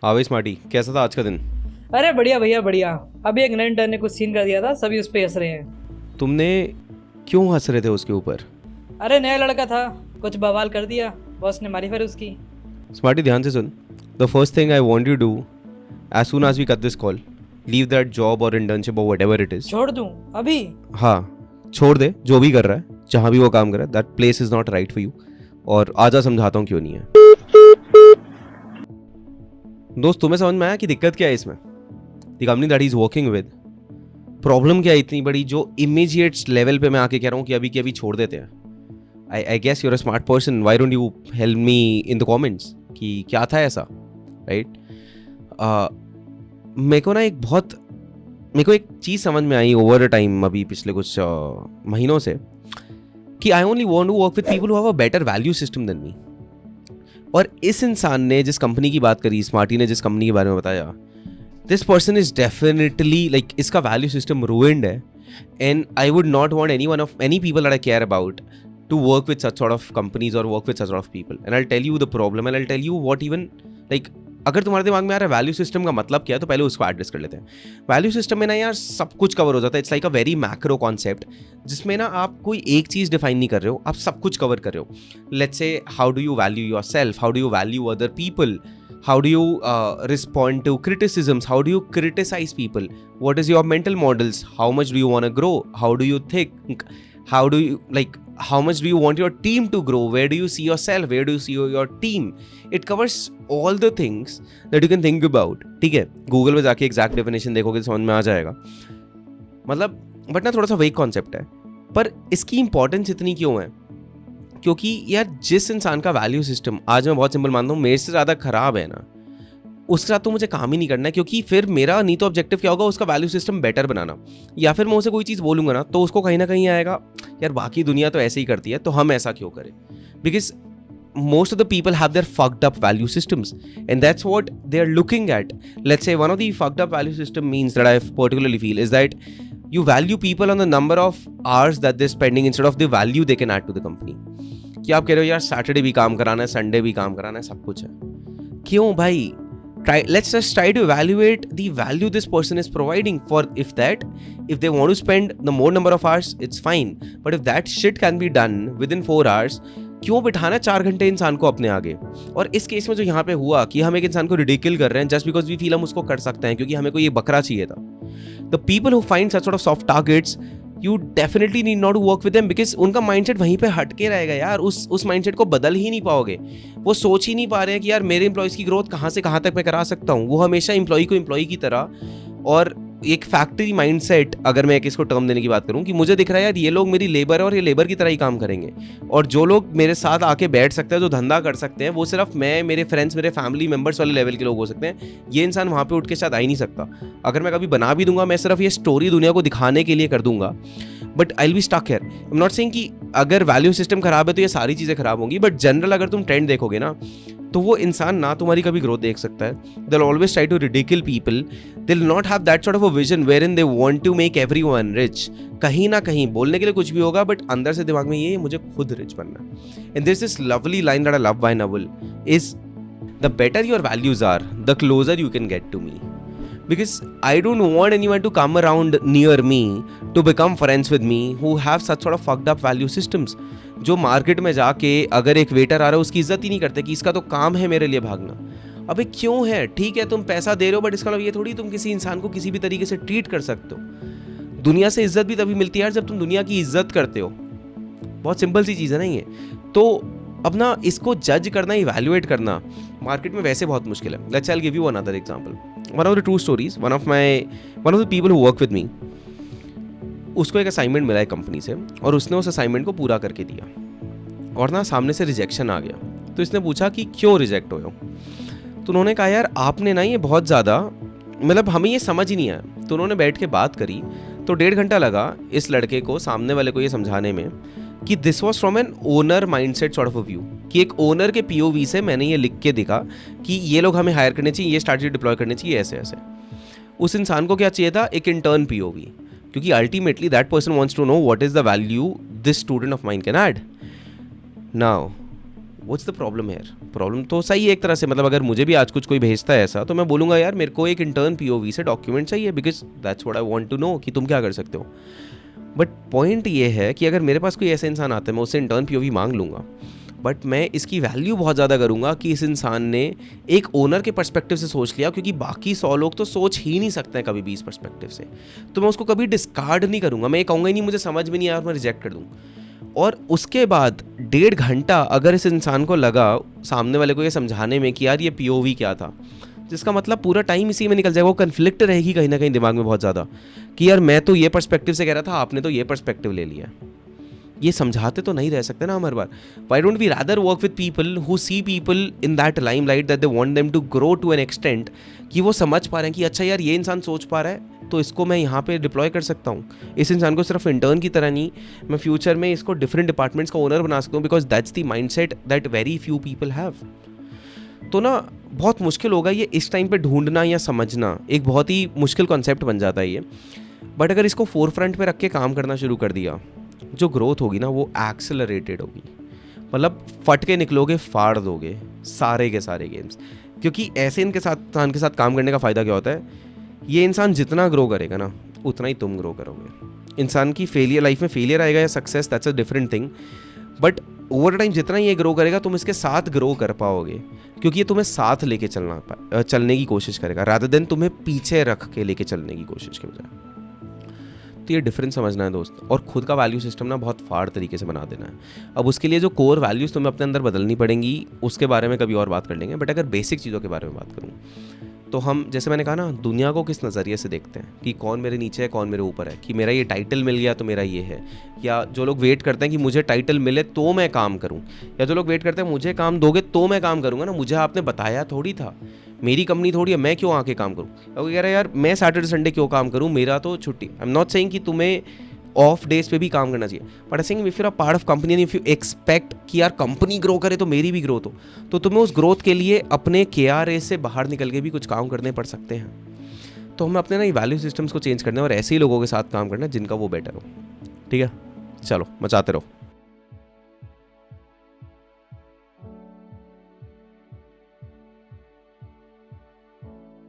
हाँ भाई स्मार्टी, कैसा था आज का दिन? अरे बढ़िया भैया बढ़िया। अभी एक नए इंटर्न ने कुछ सीन कर दिया था, सभी उस पे हंस रहे हैं। तुमने क्यों हंस रहे थे उसके ऊपर? अरे नया लड़का था, कुछ बवाल कर दिया, बॉस ने मारी फिर उसकी। स्मार्टी ध्यान से सुन। The first thing I want you do as soon as we cut this call, leave that job और इंटर्नशिप और वट एवर इट इज। छोड़ दूं अभी? हाँ, छोड़ दे जो भी कर रहा है, जहाँ भी वो काम कर रहा है, that place is not right for you. और आजा समझाता हूँ क्यों नहीं है। दोस्त, तुम्हें समझ में आया कि दिक्कत क्या है इसमें? The company that is working with, problem क्या है इतनी बड़ी जो इमीडिएट लेवल पे मैं आके कह रहा हूँ कि अभी के अभी छोड़ देते हैं। I guess you're a smart person, why don't you help me in the comments कि क्या था ऐसा, राइट? मेरे को एक चीज़ समझ में आई ओवर अ टाइम, अभी पिछले कुछ महीनों से, कि I only want to work with people who have a better value system than me. और इस इंसान ने जिस कंपनी की बात करी, स्मार्टी ने जिस कंपनी के बारे में बताया, this person is definitely like, इसका वैल्यू सिस्टम ruined है। And I would not want any people that I care about to work with such sort of companies or work with such sort of people. And I'll tell you the problem and I'll tell you what even, like, अगर तुम्हारे दिमाग में आ रहा है value system का मतलब क्या है, तो पहले उसको एड्रेस कर लेते हैं। वैल्यू सिस्टम में ना यार सब कुछ कवर हो जाता है। It's like a very macro concept, जिसमें ना आप कोई एक चीज़ डिफाइन नहीं कर रहे हो, आप सब कुछ कवर कर रहे हो। Let's say, how do you value your self, how do you value other people, how do you respond to criticisms, how do you criticize people, what is your mental models, how much do you want to grow, how do you think, how do you, like, how much do you want your team to grow, where do you see yourself, where do you see your team. It covers all the things that you can think about. ठीक है, Google पे जाके exact definition देखोगे तो समझ में आ जाएगा। मतलब बट ना थोड़ा सा वेग कॉन्सेप्ट है, पर इसकी इंपॉर्टेंस इतनी क्यों है? क्योंकि यार जिस इंसान का वैल्यू सिस्टम, आज मैं बहुत सिंपल मानता हूँ, मेरे से ज़्यादा खराब है ना, उसके साथ तो मुझे काम ही नहीं करना है। क्योंकि फिर मेरा नहीं तो ऑब्जेक्टिव क्या होगा, उसका वैल्यू सिस्टम बेटर बनाना। या फिर मैं उसे कोई चीज़ बोलूँगा ना, तो उसको कहीं ना कहीं आएगा, यार बाकी दुनिया तो ऐसे ही करती है, तो हम ऐसा क्यों करें? Because most of the people have their fucked up value systems, and that's what they're looking at. Let's say one of the fucked up value system means that I particularly feel is that you value people on the number of hours that they're spending instead of the value they can add to the company. कि आप कह रहे हो यार Saturday भी काम कराना है, संडे भी काम कराना है, सब कुछ है, क्यों भाई? Let's just try to evaluate the value this person is providing. For if they want to spend the more number of hours, it's fine, but if that shit can be done within 4 hours, क्यों बिठाना 4 घंटे इंसान को अपने आगे? और इस case में जो यहाँ पे हुआ कि हम एक इंसान को रिडिकल कर रहे हैं जस्ट बिकॉज वी फील हम उसको कर सकते हैं, क्योंकि हमें कोई ये बकरा चाहिए था। The people who find such sort of soft targets, you definitely need not to work with them, because उनका माइंडसेट वहीं पे हट के रहेगा यार। उस माइंडसेट को बदल ही नहीं पाओगे। वो सोच ही नहीं पा रहे हैं कि यार मेरे एम्प्लॉयज़ की ग्रोथ कहाँ से कहाँ तक मैं करा सकता हूँ। वो हमेशा एम्प्लॉय को एम्प्लॉय की तरह, और एक फैक्ट्री माइंडसेट, अगर मैं इसको टर्म देने की बात करूं, कि मुझे दिख रहा है यार ये लोग मेरी लेबर है और ये लेबर की तरह ही काम करेंगे, और जो लोग मेरे साथ आके बैठ सकते हैं, जो धंधा कर सकते हैं, वो सिर्फ मैं, मेरे फ्रेंड्स, मेरे फैमिली मेंबर्स वाले लेवल के लोग हो सकते हैं। ये इंसान वहाँ पे उठ के शायद आ ही नहीं सकता। अगर मैं कभी बना भी दूंगा, मैं सिर्फ ये स्टोरी दुनिया को दिखाने के लिए कर दूंगा, but I will be stuck here. I am not saying कि अगर वैल्यू सिस्टम खराब है तो ये सारी चीज़ें खराब होंगी, बट जनरल अगर तुम ट्रेंड देखोगे ना, तो वो इंसान ना तुम्हारी कभी ग्रोथ देख सकता है। They will always try to ridicule people, they will not have that sort of a vision wherein they want to make everyone rich. कहीं ना कहीं बोलने के लिए कुछ भी होगा, बट अंदर से दिमाग में ये मुझे खुद रिच बनना है। And there is this lovely line that I love by Naval is, the better your values are, the closer you can get to me. Because I don't want anyone to come around near me to become friends with me who have such sort of fucked up value systems. जो market में जाके अगर एक waiter आ रहा है उसकी इज्जत ही नहीं करते कि इसका तो काम है मेरे लिए भागना। अबे क्यों है? ठीक है तुम पैसा दे रहे हो, बट इसका मतलब ये थोड़ी तुम किसी इंसान को किसी भी तरीके से ट्रीट कर सकते हो। दुनिया से इज्जत भी तभी मिलती है यार जब तुम दुनिया की इज्जत करते हो। बहुत सिंपल सी चीज़ है ना ये। तो अब ना इसको जज करना, इवैल्यूएट करना मार्केट में वैसे बहुत मुश्किल है। Let's I give you another example. One of the true stories, one of the people who work with me, उसको एक असाइनमेंट मिला है कंपनी से, और उसने उस असाइनमेंट को पूरा करके दिया, और ना सामने से रिजेक्शन आ गया। तो इसने पूछा कि क्यों रिजेक्ट हो? तो उन्होंने कहा यार आपने ना ये बहुत ज़्यादा, मतलब हमें ये समझ ही नहीं आया। तो उन्होंने बैठ के बात करी, तो 1.5 घंटा लगा इस लड़के को, सामने वाले को ये समझाने में कि this was from an owner mindset sort of a view, कि एक ओनर के पीओवी से मैंने ये लिख के दिखा कि ये लोग हमें हायर करने चाहिए, ये स्ट्रैटेजी डिप्लॉय करने चाहिए, ऐसे ऐसे। उस इंसान को क्या चाहिए था? एक इंटर्न पीओवी, क्योंकि ultimately that person wants to know what is the value this student of mine can add. Now what's the problem है? प्रॉब्लम तो सही है एक तरह से, मतलब अगर मुझे भी आज कुछ कोई भेजता है ऐसा तो मैं बोलूँगा यार मेरे को एक इंटर्न पीओवी से डॉक्यूमेंट चाहिए, because that's what I want to know कि तुम क्या कर सकते हो। बट पॉइंट ये है कि अगर मेरे पास कोई ऐसा इंसान आता है मैं उससे इंटर्न पीओवी मांग लूँगा, बट मैं इसकी वैल्यू बहुत ज़्यादा करूँगा कि इस इंसान ने एक ओनर के पर्सपेक्टिव से सोच लिया, क्योंकि बाकी 100 लोग तो सोच ही नहीं सकते हैं कभी भी इस पर्सपेक्टिव से। तो मैं उसको कभी डिस्कार्ड नहीं करूँगा, मैं ये कहूँगा ही नहीं मुझे समझ में नहीं आया और मैं रिजेक्ट कर दूँ। और उसके बाद 1.5 घंटा अगर इस इंसान को लगा सामने वाले को ये समझाने में कि यार ये पीओवी क्या था, जिसका मतलब पूरा टाइम इसी में निकल जाएगा। वो कन्फ्लिक्ट रहेगी कहीं ना कहीं दिमाग में बहुत ज़्यादा कि यार मैं तो ये पर्सपेक्टिव से कह रहा था, आपने तो ये पर्सपेक्टिव ले लिया। ये समझाते तो नहीं रह सकते ना हम हर बार। Why don't we rather work with people who see people in that limelight that they want them to grow to an extent, कि वो समझ पा रहे हैं कि अच्छा यार ये इंसान सोच पा रहा है तो इसको मैं यहाँ पे डिप्लॉय कर सकता हूँ। इस इंसान को सिर्फ इंटर्न की तरह नहीं, मैं फ्यूचर में इसको डिफरेंट डिपार्टमेंट्स का ओनर बना सकता हूँ, because that's the mindset that very few people have. तो ना बहुत मुश्किल होगा ये इस टाइम पे ढूंढना या समझना, एक बहुत ही मुश्किल कॉन्सेप्ट बन जाता है ये। बट अगर इसको फोर फ्रंट पे रख के काम करना शुरू कर दिया, जो ग्रोथ होगी ना वो एक्सेलरेटेड होगी। मतलब फट के निकलोगे, फाड़ दोगे सारे के सारे गेम्स। क्योंकि ऐसे इंसान के साथ काम करने का फ़ायदा क्या होता है, ये इंसान जितना ग्रो करेगा ना उतना ही तुम ग्रो करोगे। इंसान की फेलियर, लाइफ में फेलियर आएगा या success, that's a different thing, but over time जितना ये ग्रो करेगा तुम इसके साथ ग्रो कर पाओगे, क्योंकि ये तुम्हें साथ लेके चलने की कोशिश करेगा रादर देन तुम्हें पीछे रख के लेके चलने की कोशिश के बजाय। तो ये डिफरेंस समझना है दोस्त, और खुद का वैल्यू सिस्टम ना बहुत फाड़ तरीके से बना देना है। अब उसके लिए जो कोर वैल्यूज़ तुम्हें अपने अंदर बदलनी पड़ेंगी उसके बारे में कभी और बात कर लेंगे। बट अगर बेसिक चीज़ों के बारे में बात करूँ तो हम, जैसे मैंने कहा ना, दुनिया को किस नज़रिए से देखते हैं कि कौन मेरे नीचे है कौन मेरे ऊपर है, कि मेरा ये टाइटल मिल गया तो मेरा ये है, या जो लोग वेट करते हैं कि मुझे टाइटल मिले तो मैं काम करूं, या जो लोग वेट करते हैं मुझे काम दोगे तो मैं काम करूंगा ना, मुझे आपने बताया थोड़ी था, मेरी कंपनी थोड़ी है, मैं क्यों आके काम करूँ। अब वो कह रहा है यार मैं सैटरडे संडे क्यों काम करूँ, मेरा तो छुट्टी। आई एम नॉट सेइंग कि तुम्हें ऑफ डेज पे भी काम करना चाहिए, but I saying if you are part of company and if you expect कि यार कंपनी ग्रो करे तो मेरी भी ग्रोथ हो, तो तुम्हें उस ग्रोथ के लिए अपने KRA से बाहर निकल के भी कुछ काम करने पड़ सकते हैं। तो हमें अपने ना वैल्यू सिस्टम्स को चेंज करना है और ऐसे ही लोगों के साथ काम करना है जिनका वो बेटर हो। ठीक है, चलो मचाते रहो।